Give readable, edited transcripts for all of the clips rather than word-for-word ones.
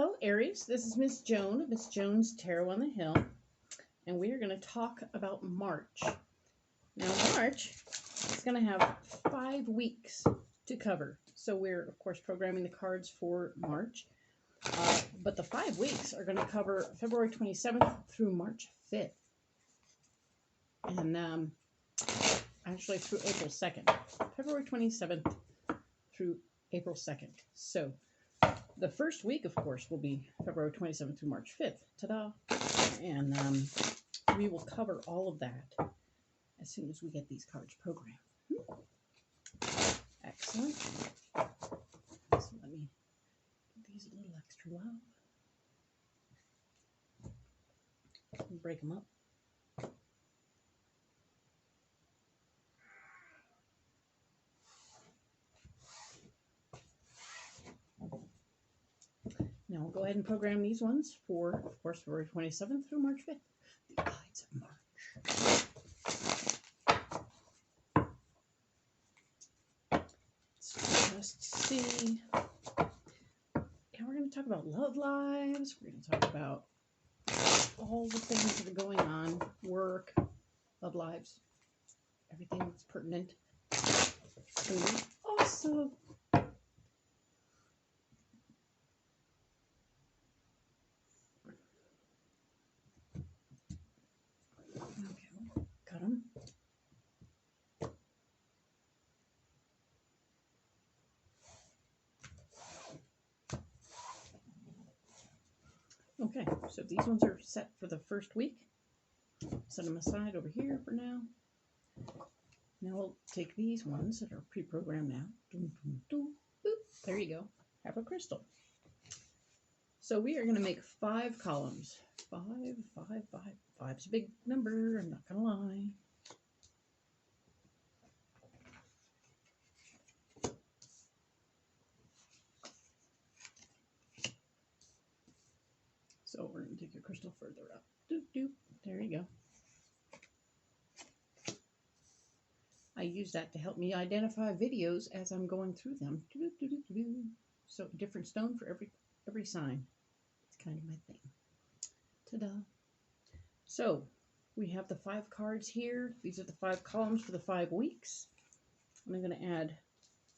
Hello, Aries. This is Miss Joan, Miss Joan's Tarot on the Hill, and we are going to talk about March. Now, March is going to have 5 weeks to cover. So we're, of course, programming the cards for March. But the 5 weeks are going to cover February 27th through March 5th. And actually through April 2nd. February 27th through April 2nd. So the first week, of course, will be February 27th through March 5th. Ta-da! And we will cover all of that as soon as we get these cards programmed. Excellent. So let me give these a little extra love. And break them up. Now we'll go ahead and program these ones for, of course, February 27th through March 5th. The Ides of March. Let's just see. Yeah, we're going to talk about love lives. We're going to talk about all the things that are going on. Work, love lives, everything that's pertinent. Food. Awesome. Cut them. Okay, so these ones are set for the first week. Set them aside over here for now. Now we'll take these ones that are pre-programmed now. Boop, there you go. Have a crystal. So we are going to make 5 columns. 5, 5, 5. 5's a big number, I'm not going to lie. So we're going to take your crystal further up. Doop, doop. There you go. I use that to help me identify videos as I'm going through them. Doop, doop, doop, doop. So a different stone for every sign. It's kind of my thing. Ta-da. So we have the 5 cards here. These are the 5 columns for the 5 weeks. I'm going to add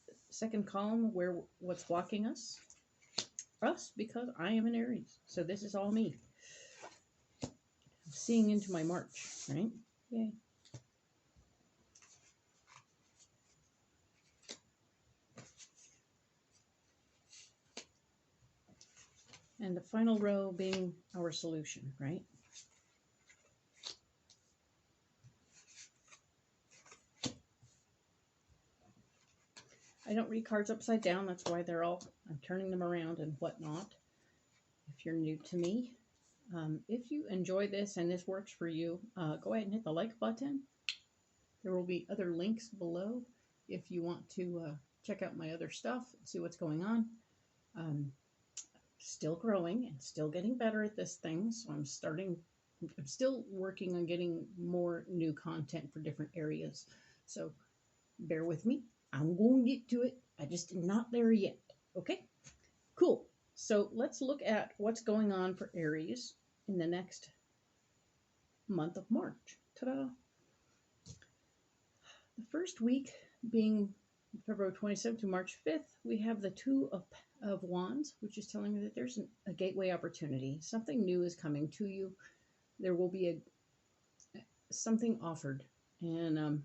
the second column where what's blocking us. Us, because I am an Aries. So this is all me. I'm seeing into my March, right? Yay. And the final row being our solution, right? I don't read cards upside down. That's why I'm turning them around and whatnot. If you're new to me, if you enjoy this and this works for you, go ahead and hit the like button. There will be other links below if you want to check out my other stuff and see what's going on. Still growing and still getting better at this thing. So I'm still working on getting more new content for different areas. So bear with me. I'm going to get to it. I just am not there yet. Okay? Cool. So let's look at what's going on for Aries in the next month of March. Ta-da! The first week being February 27th to March 5th, we have the 2 of Wands, which is telling me that there's a gateway opportunity. Something new is coming to you. There will be something offered, and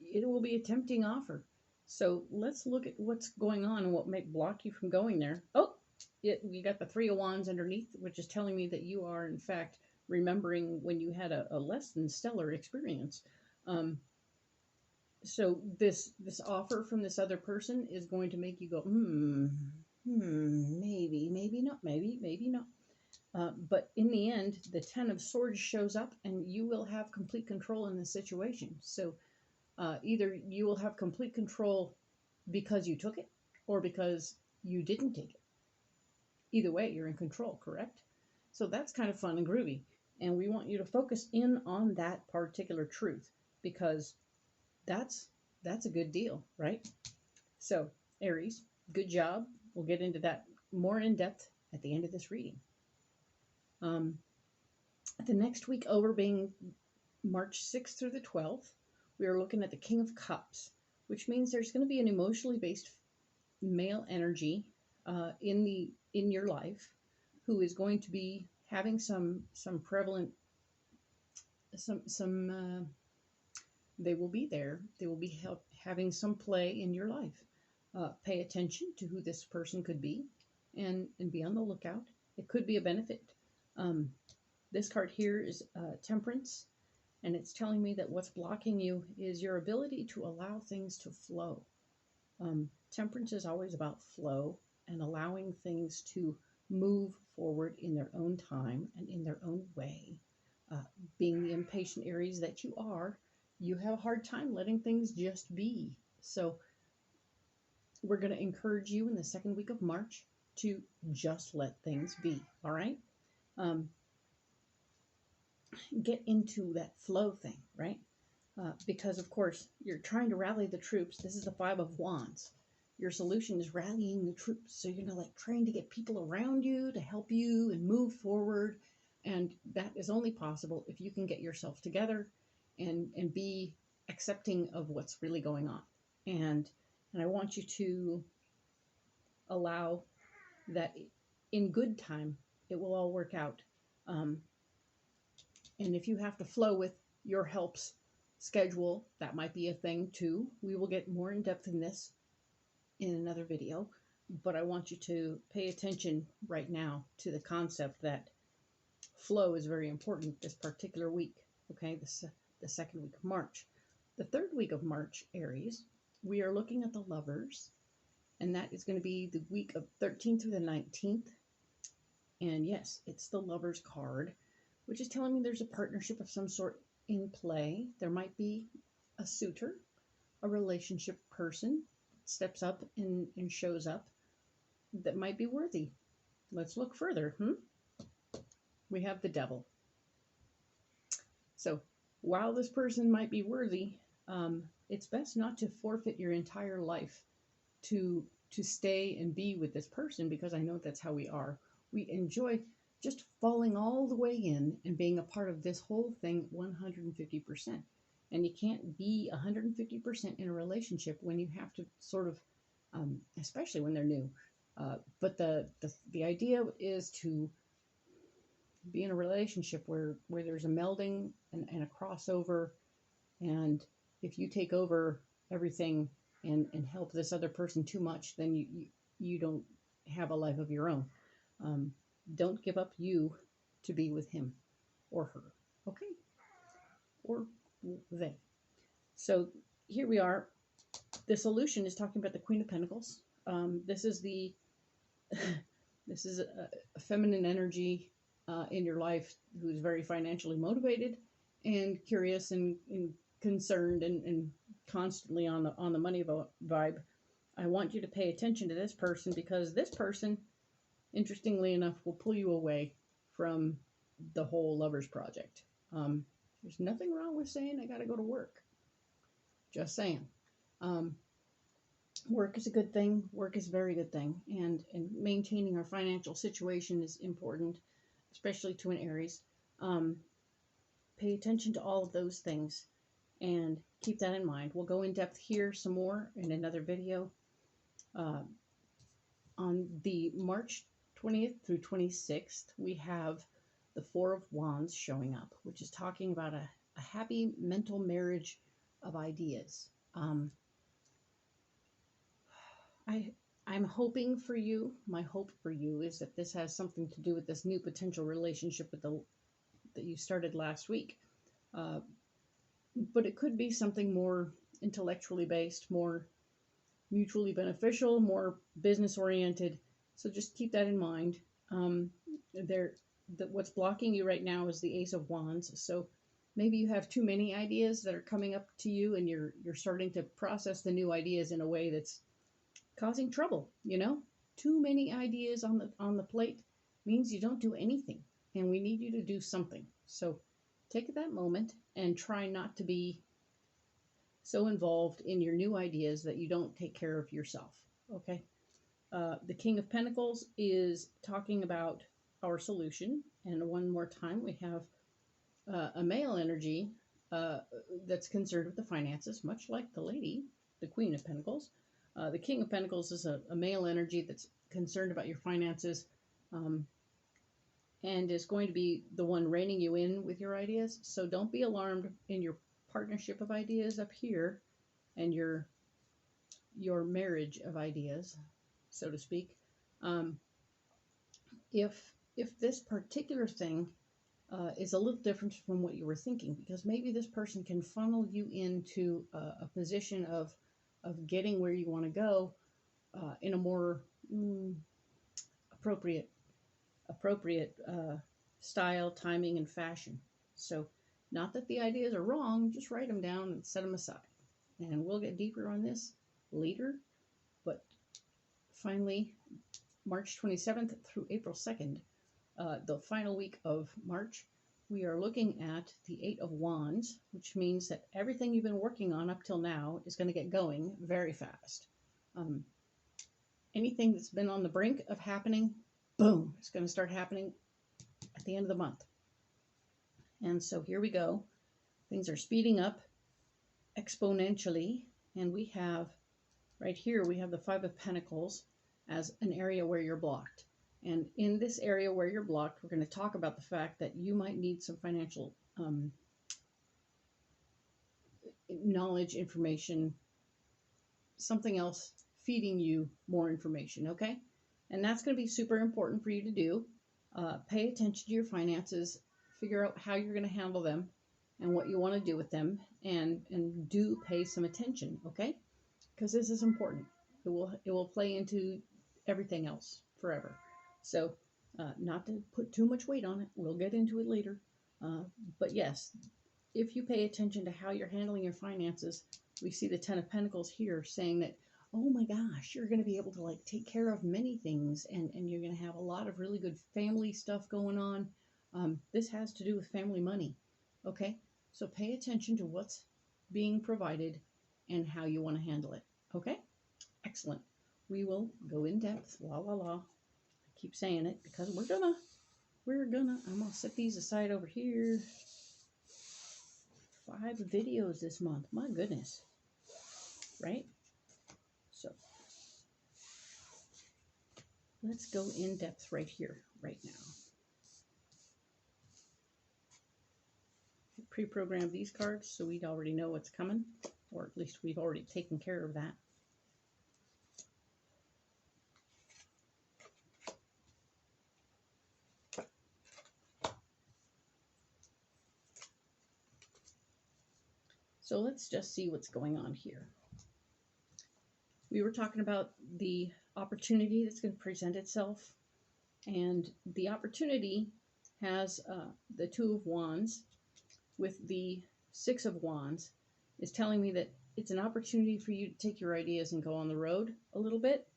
it will be a tempting offer. So let's look at what's going on and what might block you from going there. Oh, you got the 3 of Wands underneath, which is telling me that you are, in fact, remembering when you had a less than stellar experience. So this offer from this other person is going to make you go, maybe not, maybe not. But in the end, the 10 of Swords shows up and you will have complete control in the situation. So either you will have complete control because you took it or because you didn't take it. Either way, you're in control, correct? So that's kind of fun and groovy. And we want you to focus in on that particular truth because that's a good deal, right? So, Aries, good job. We'll get into that more in depth at the end of this reading. The next week over, being March 6th through the 12th, we are looking at the King of Cups, which means there's going to be an emotionally based male energy in your life who is going to be having some prevalent they will be there. They will be having some play in your life. Pay attention to who this person could be, and be on the lookout. It could be a benefit. This card here is Temperance, and it's telling me that what's blocking you is your ability to allow things to flow. Temperance is always about flow and allowing things to move forward in their own time and in their own way. Being the impatient Aries that you are, you have a hard time letting things just be. So we're going to encourage you in the second week of March to just let things be. All right? Get into that flow thing, right? Because, of course, you're trying to rally the troops. This is the Five of Wands. Your solution is rallying the troops. So you're going to trying to get people around you to help you and move forward. And that is only possible if you can get yourself together and be accepting of what's really going on. And I want you to allow that in good time, it will all work out. And if you have to flow with your help's schedule, that might be a thing too. We will get more in depth in this in another video, but I want you to pay attention right now to the concept that flow is very important this particular week, okay? The second week of March. The third week of March, Aries, we are looking at the Lovers, and that is going to be the week of 13th through the 19th. And yes, it's the Lovers card, which is telling me there's a partnership of some sort in play. There might be a suitor, a relationship person steps up and shows up that might be worthy. Let's look further. We have the Devil. So while this person might be worthy, it's best not to forfeit your entire life to stay and be with this person, because I know that's how we are. We enjoy just falling all the way in and being a part of this whole thing 150%. And you can't be 150% in a relationship when you have to sort of, especially when they're new. But the idea is to be in a relationship where there's a melding and a crossover. And if you take over everything and help this other person too much, then you don't have a life of your own. Don't give up you to be with him or her, okay? Or they. So here we are. The solution is talking about the Queen of Pentacles. This is a feminine energy in your life who's very financially motivated and curious and concerned and constantly on the money vibe. I want you to pay attention to this person, because this person, interestingly enough, will pull you away from the whole Lovers project. There's nothing wrong with saying I got to go to work. Just saying. Work is a good thing. Work is a very good thing. And maintaining our financial situation is important, especially to an Aries. Pay attention to all of those things and keep that in mind. We'll go in depth here some more in another video. On the March 20th through 26th, we have the Four of Wands showing up, which is talking about a happy mental marriage of ideas. I'm hoping for you, my hope for you is that this has something to do with this new potential relationship that you started last week. But it could be something more intellectually based, more mutually beneficial, more business oriented. So just keep that in mind. What's blocking you right now is the Ace of Wands. So maybe you have too many ideas that are coming up to you, and you're starting to process the new ideas in a way that's causing trouble. Too many ideas on the plate means you don't do anything, and we need you to do something. So take that moment and try not to be so involved in your new ideas that you don't take care of yourself. Okay? The King of Pentacles is talking about our solution. And one more time, we have a male energy uh, that's concerned with the finances, much like the lady, the Queen of Pentacles. The King of Pentacles is a male energy that's concerned about your finances, um, and is going to be the one reining you in with your ideas. So don't be alarmed in your partnership of ideas up here and your marriage of ideas, so to speak. Um, if this particular thing is a little different from what you were thinking, because maybe this person can funnel you into a position of getting where you want to go in a more appropriate style, timing, and fashion. So, not that the ideas are wrong, just write them down and set them aside. And we'll get deeper on this later. But finally, March 27th through April 2nd, the final week of March, we are looking at the Eight of Wands, which means that everything you've been working on up till now is going to get going very fast. Um, Anything that's been on the brink of happening, boom, it's going to start happening at the end of the month. And so here we go. Things are speeding up exponentially. And we have, right here, we have the Five of Pentacles as an area where you're blocked. And in this area where you're blocked, we're going to talk about the fact that you might need some financial knowledge, information, something else feeding you more information, okay? And that's going to be super important for you to do. Pay attention to your finances, figure out how you're going to handle them and what you want to do with them, and do pay some attention, okay? Because this is important. It will play into everything else forever. So, not to put too much weight on it, we'll get into it later. But yes, if you pay attention to how you're handling your finances, we see the Ten of Pentacles here saying that, oh my gosh, you're going to be able to like take care of many things, and you're going to have a lot of really good family stuff going on. This has to do with family money, okay? So pay attention to what's being provided and how you want to handle it, okay? Excellent. We will go in depth, la la la. I keep saying it because I'm gonna set these aside over here. 5 videos this month, my goodness, right? So let's go in depth right here, right now. Pre-programmed these cards so we'd already know what's coming, or at least we've already taken care of that. So let's just see what's going on here. We were talking about the opportunity that's going to present itself, and the opportunity has the Two of Wands with the Six of Wands is telling me that it's an opportunity for you to take your ideas and go on the road a little bit,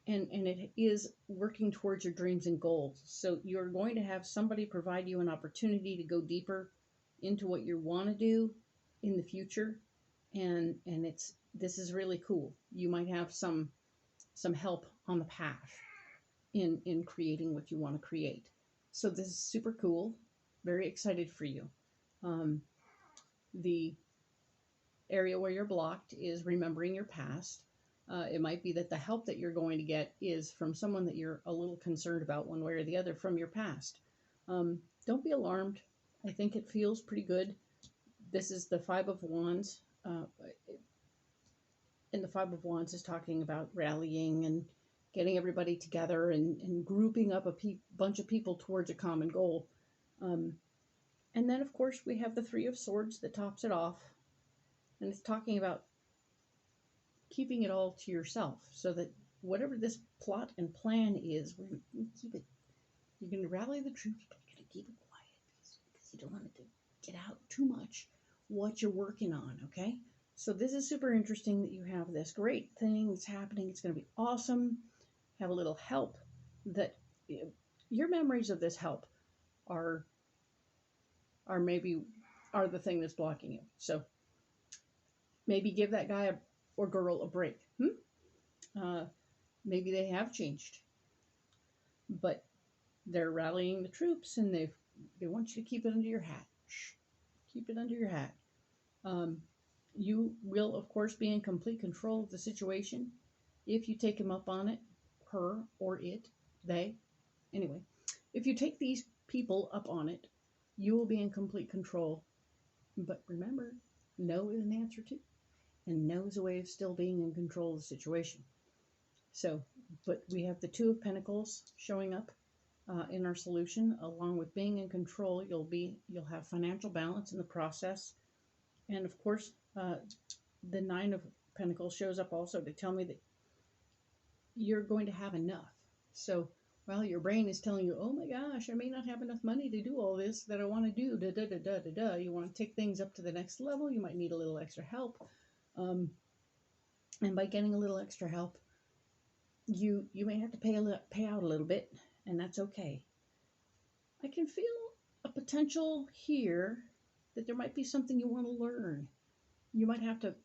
and it is working towards your dreams and goals. So you're going to have somebody provide you an opportunity to go deeper into what you want to do in the future, and this is really cool. You might have some help on the path in creating what you want to create. So this is super cool. Very excited for you. The area where you're blocked is remembering your past. It might be that the help that you're going to get is from someone that you're a little concerned about one way or the other from your past. Don't be alarmed. I think it feels pretty good. This is the Five of Wands. And the Five of Wands is talking about rallying and getting everybody together and grouping up a bunch of people towards a common goal. And then, of course, we have the Three of Swords that tops it off. And it's talking about keeping it all to yourself so that whatever this plot and plan is, we're going to keep it. You're going to rally the troops, but you're going to keep it quiet because you don't want it to get out too much what you're working on, okay? So this is super interesting that you have this great thing that's happening. It's going to be awesome. Have a little help that your memories of this help are the thing that's blocking you. So maybe give that guy or girl a break. Maybe they have changed, but they're rallying the troops, and they want you to keep it under your hat. Shh, keep it under your hat. Um, you will, of course, be in complete control of the situation if you take him up on it, her or it, they. Anyway, if you take these people up on it, you will be in complete control. But remember, no is an answer too, and no is a way of still being in control of the situation. So, but we have the Two of Pentacles showing up in our solution, along with being in control. You'll have financial balance in the process, and of course, the Nine of Pentacles shows up also to tell me that you're going to have enough. So while your brain is telling you, oh my gosh, I may not have enough money to do all this that I want to do, da da da da da da, you want to take things up to the next level, you might need a little extra help. Um, and by getting a little extra help, you may have to pay out a little bit, and that's okay. I can feel a potential here that there might be something you want to learn. You might have to,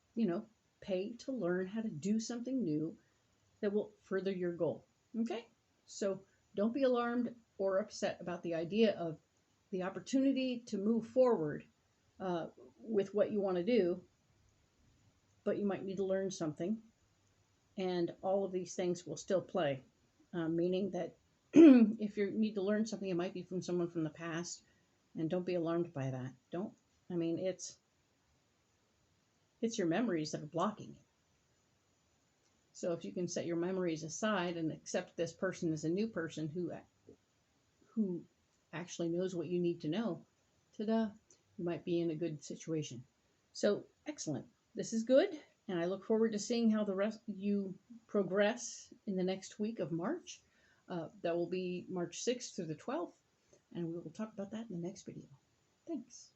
pay to learn how to do something new that will further your goal. Okay? So don't be alarmed or upset about the idea of the opportunity to move forward uh, with what you want to do, but you might need to learn something. And all of these things will still play, meaning that if you need to learn something, it might be from someone from the past, and don't be alarmed by that. Don't. I mean, it's your memories that are blocking it. So if you can set your memories aside and accept this person as a new person who actually knows what you need to know, ta-da, you might be in a good situation. So excellent. This is good, and I look forward to seeing how the rest you progress in the next week of March. That will be March 6th through the 12th, and we will talk about that in the next video. Thanks.